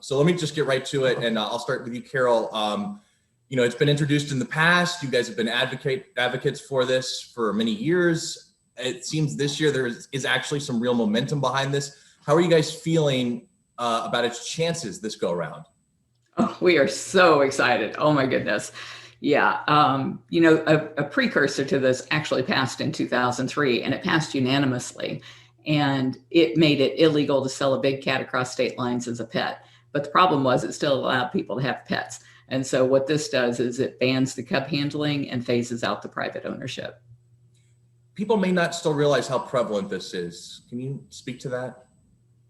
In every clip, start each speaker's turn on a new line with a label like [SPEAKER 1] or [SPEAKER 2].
[SPEAKER 1] So let me just get right to it, and I'll start with you, Carole. It's been introduced in the past. You guys have been advocates for this for many years. It seems this year there is actually some real momentum behind this. How are you guys feeling about its chances this go around?
[SPEAKER 2] Oh, we are so excited. Oh my goodness. Yeah. A precursor to this actually passed in 2003, and it passed unanimously. And it made it illegal to sell a big cat across state lines as a pet. But the problem was it still allowed people to have pets. And so what this does is it bans the cub handling and phases out the private ownership.
[SPEAKER 1] People may not still realize how prevalent this is. Can you speak to that?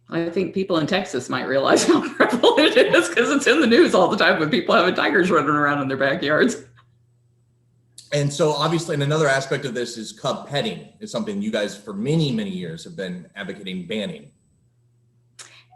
[SPEAKER 2] I think people in Texas might realize how prevalent it is because it's in the news all the time with people having tigers running around in their backyards.
[SPEAKER 1] And so obviously, and another aspect of this is cub petting is something you guys for many, many years have been advocating banning.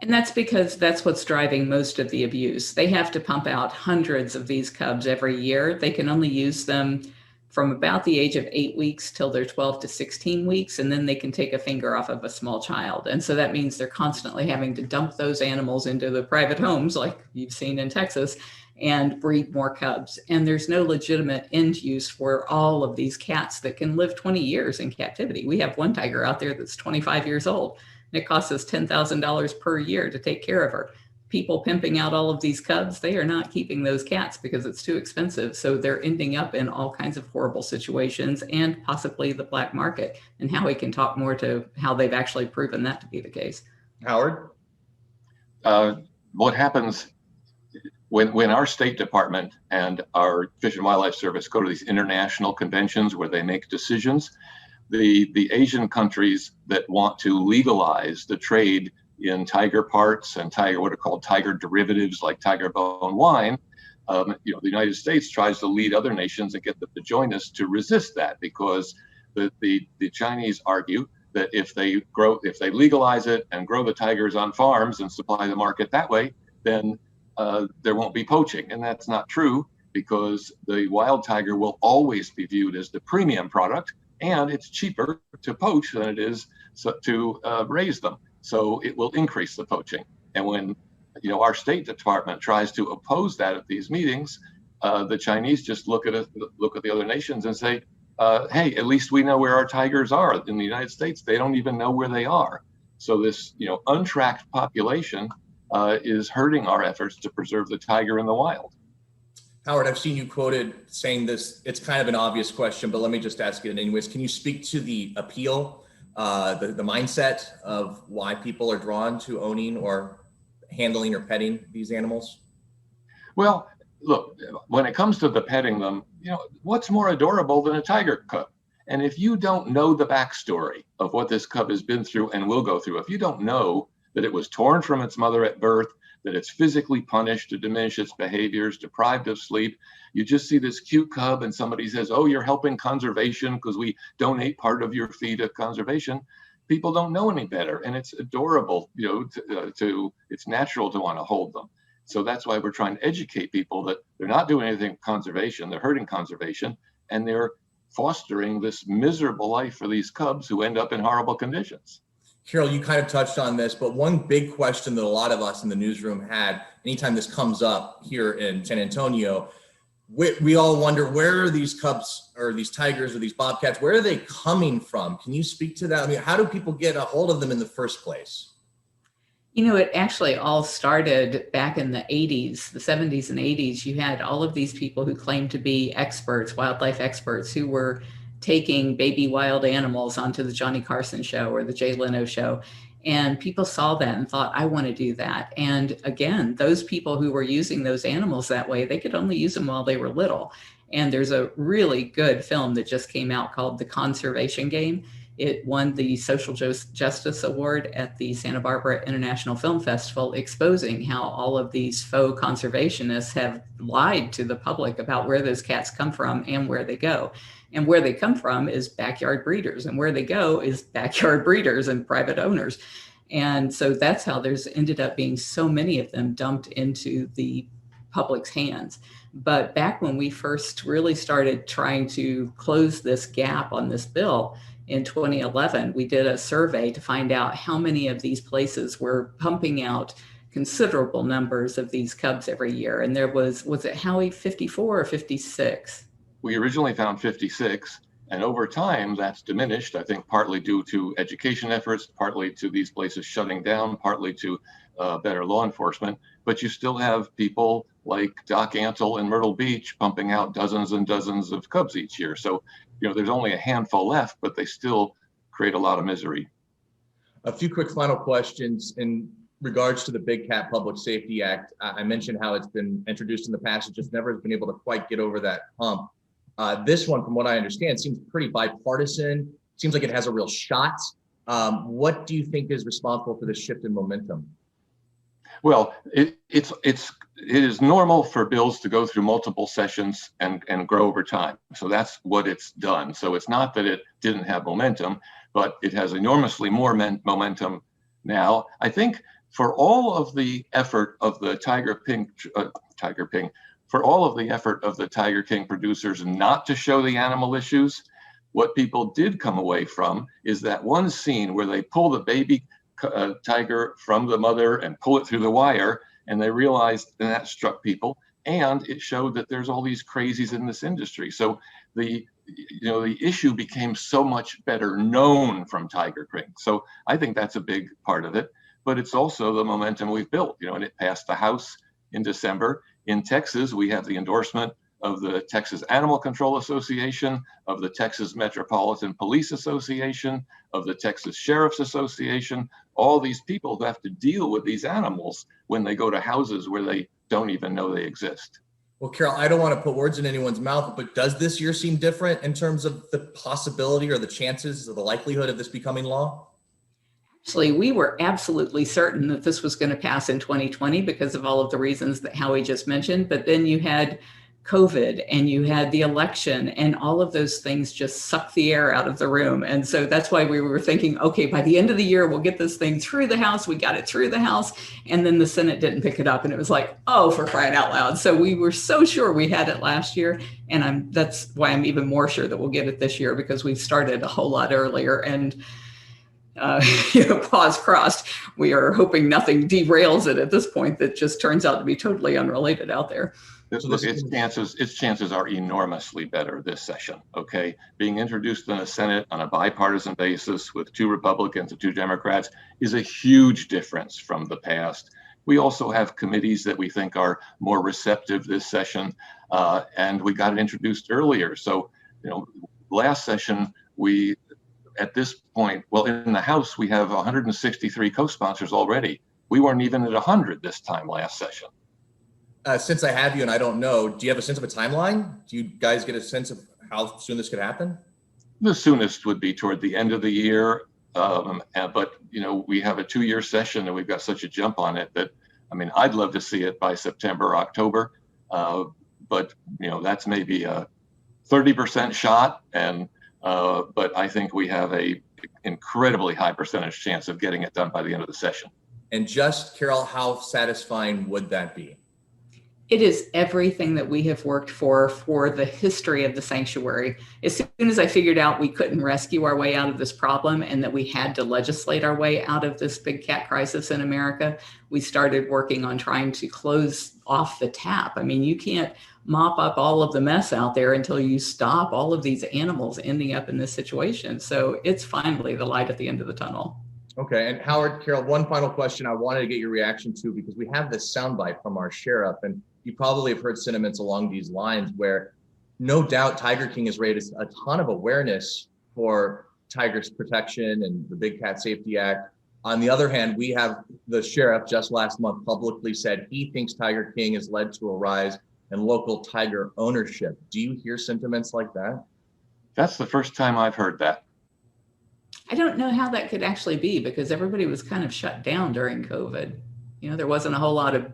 [SPEAKER 2] And that's because that's what's driving most of the abuse. They have to pump out hundreds of these cubs every year. They can only use them from about the age of 8 weeks till they're 12 to 16 weeks, and then they can take a finger off of a small child. And so that means they're constantly having to dump those animals into the private homes like you've seen in Texas and breed more cubs. And there's no legitimate end use for all of these cats that can live 20 years in captivity. We have one tiger out there that's 25 years old, and it costs us $10,000 per year to take care of her. People pimping out all of these cubs, they are not keeping those cats because it's too expensive. So they're ending up in all kinds of horrible situations and possibly the black market. And Howie can talk more to how they've actually proven that to be the case.
[SPEAKER 1] Howard?
[SPEAKER 3] What happens when our State Department and our Fish and Wildlife Service go to these international conventions where they make decisions, the Asian countries that want to legalize the trade in tiger parts and what are called tiger derivatives like tiger bone wine, the United States tries to lead other nations and get them to join us to resist that, because the Chinese argue that if they legalize it and grow the tigers on farms and supply the market that way, then there won't be poaching. And that's not true, because the wild tiger will always be viewed as the premium product, and it's cheaper to poach than it is to raise them. So it will increase the poaching. And when our State Department tries to oppose that at these meetings, the Chinese just look at the other nations and say, hey, at least we know where our tigers are. In the United States, they don't even know where they are. So this untracked population is hurting our efforts to preserve the tiger in the wild.
[SPEAKER 1] Howard, I've seen you quoted saying this. It's kind of an obvious question, but let me just ask it anyways. Can you speak to the appeal, the mindset of why people are drawn to owning or handling or petting these animals?
[SPEAKER 3] Well, look, when it comes to the petting them, what's more adorable than a tiger cub? And if you don't know the backstory of what this cub has been through and will go through, if you don't know that it was torn from its mother at birth, that it's physically punished to diminish its behaviors, deprived of sleep, you just see this cute cub and somebody says, oh, you're helping conservation because we donate part of your fee to conservation. People don't know any better, and it's adorable, it's natural to want to hold them. So that's why we're trying to educate people that they're not doing anything with conservation, they're hurting conservation, and they're fostering this miserable life for these cubs who end up in horrible conditions.
[SPEAKER 1] Carole, you kind of touched on this, but one big question that a lot of us in the newsroom had anytime this comes up here in San Antonio, we all wonder, where are these cubs or these tigers or these bobcats, where are they coming from? Can you speak to that? I mean, how do people get a hold of them in the first place?
[SPEAKER 2] It actually all started back in the 80s, the 70s and 80s. You had all of these people who claimed to be experts, wildlife experts, who were taking baby wild animals onto the Johnny Carson show or the Jay Leno show. And people saw that and thought, I want to do that. And again, those people who were using those animals that way, they could only use them while they were little. And there's a really good film that just came out called The Conservation Game. It won the Social Justice Award at the Santa Barbara International Film Festival, exposing how all of these faux conservationists have lied to the public about where those cats come from and where they go. And where they come from is backyard breeders, and where they go is backyard breeders and private owners. And so that's how there's ended up being so many of them dumped into the public's hands. But back when we first really started trying to close this gap on this bill in 2011, we did a survey to find out how many of these places were pumping out considerable numbers of these cubs every year. And there was it Howie 54 or 56?
[SPEAKER 3] We originally found 56, and over time that's diminished, I think partly due to education efforts, partly to these places shutting down, partly to better law enforcement. But you still have people like Doc Antle in Myrtle Beach pumping out dozens and dozens of cubs each year. So, there's only a handful left, but they still create a lot of misery.
[SPEAKER 1] A few quick final questions in regards to the Big Cat Public Safety Act. I mentioned how it's been introduced in the past. It just never has been able to quite get over that hump. This one, from what I understand, seems pretty bipartisan. Seems like it has a real shot. What do you think is responsible for this shift in momentum?
[SPEAKER 3] Well, it is normal for bills to go through multiple sessions and grow over time. So that's what it's done. So it's not that it didn't have momentum, but it has enormously more momentum now. I think for all of the effort of the Tiger King producers not to show the animal issues, what people did come away from is that one scene where they pull the baby tiger from the mother and pull it through the wire, and they realized, and that struck people, and it showed that there's all these crazies in this industry. So the issue became so much better known from Tiger King. So I think that's a big part of it, but it's also the momentum we've built, and it passed the House in December. In Texas, we have the endorsement of the Texas Animal Control Association, of the Texas Metropolitan Police Association, of the Texas Sheriff's Association, all these people who have to deal with these animals when they go to houses where they don't even know they exist.
[SPEAKER 1] Well, Carole, I don't want to put words in anyone's mouth, but does this year seem different in terms of the possibility or the chances or the likelihood of this becoming law?
[SPEAKER 2] Actually, we were absolutely certain that this was going to pass in 2020 because of all of the reasons that Howie just mentioned. But then you had COVID and you had the election, and all of those things just sucked the air out of the room. And so that's why we were thinking, okay, by the end of the year, we'll get this thing through the House. We got it through the House. And then the Senate didn't pick it up. And it was like, oh, for crying out loud. So we were so sure we had it last year. And that's why I'm even more sure that we'll get it this year, because we started a whole lot earlier. And paws crossed, we are hoping nothing derails it at this point that just turns out to be totally unrelated out there.
[SPEAKER 3] Look, its chances are enormously better this session, okay? Being introduced in the Senate on a bipartisan basis with 2 Republicans and 2 Democrats is a huge difference from the past. We also have committees that we think are more receptive this session, and we got it introduced earlier. So, last session, at this point, well, in the House, we have 163 co-sponsors already. We weren't even at 100 this time last session.
[SPEAKER 1] Since I have you and I don't know, do you have a sense of a timeline? Do you guys get a sense of how soon this could happen?
[SPEAKER 3] The soonest would be toward the end of the year. But, we have a 2-year session and we've got such a jump on it that, I'd love to see it by September, October. But, that's maybe a 30% shot. But I think we have a incredibly high percentage chance of getting it done by the end of the session.
[SPEAKER 1] And just, Carole, how satisfying would that be?
[SPEAKER 2] It is everything that we have worked for the history of the sanctuary. As soon as I figured out we couldn't rescue our way out of this problem and that we had to legislate our way out of this big cat crisis in America, we started working on trying to close off the tap. You can't mop up all of the mess out there until you stop all of these animals ending up in this situation. So it's finally the light at the end of the tunnel.
[SPEAKER 1] Okay, and Howard, Carole, one final question I wanted to get your reaction to, because we have this soundbite from our sheriff, and you probably have heard sentiments along these lines where no doubt Tiger King has raised a ton of awareness for tigers protection and the Big Cat Safety Act. On the other hand, we have the sheriff just last month publicly said he thinks Tiger King has led to a rise in local tiger ownership. Do you hear sentiments like that?
[SPEAKER 3] That's the first time I've heard that.
[SPEAKER 2] I don't know how that could actually be, because everybody was kind of shut down during COVID. There wasn't a whole lot of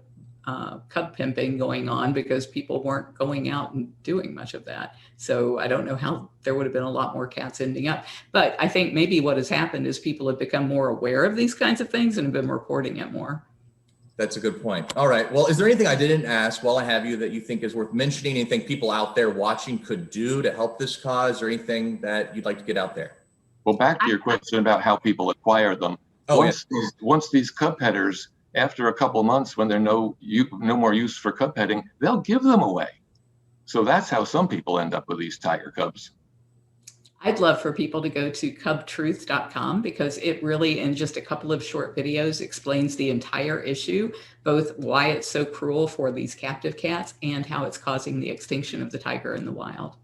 [SPEAKER 2] cub pimping going on because people weren't going out and doing much of that. So I don't know how there would have been a lot more cats ending up. But I think maybe what has happened is people have become more aware of these kinds of things and have been reporting it more.
[SPEAKER 1] That's a good point. All right. Well, is there anything I didn't ask while I have you that you think is worth mentioning? Anything people out there watching could do to help this cause, or anything that you'd like to get out there?
[SPEAKER 3] Well, back to your question about how people acquire them. Once these cub headers after a couple months, when they're no more use for cub petting, they'll give them away. So that's how some people end up with these tiger cubs.
[SPEAKER 2] I'd love for people to go to cubtruth.com, because it really, in just a couple of short videos, explains the entire issue, both why it's so cruel for these captive cats and how it's causing the extinction of the tiger in the wild.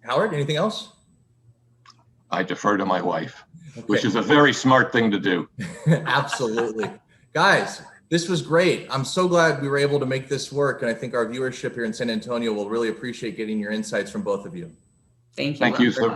[SPEAKER 1] Howard, anything else?
[SPEAKER 3] I defer to my wife,
[SPEAKER 1] Okay.
[SPEAKER 3] which is a very smart thing to do.
[SPEAKER 1] Absolutely. Guys, this was great. I'm so glad we were able to make this work. And I think our viewership here in San Antonio will really appreciate getting your insights from both of you.
[SPEAKER 2] Thank you.
[SPEAKER 3] Thank you
[SPEAKER 2] Robert.
[SPEAKER 3] so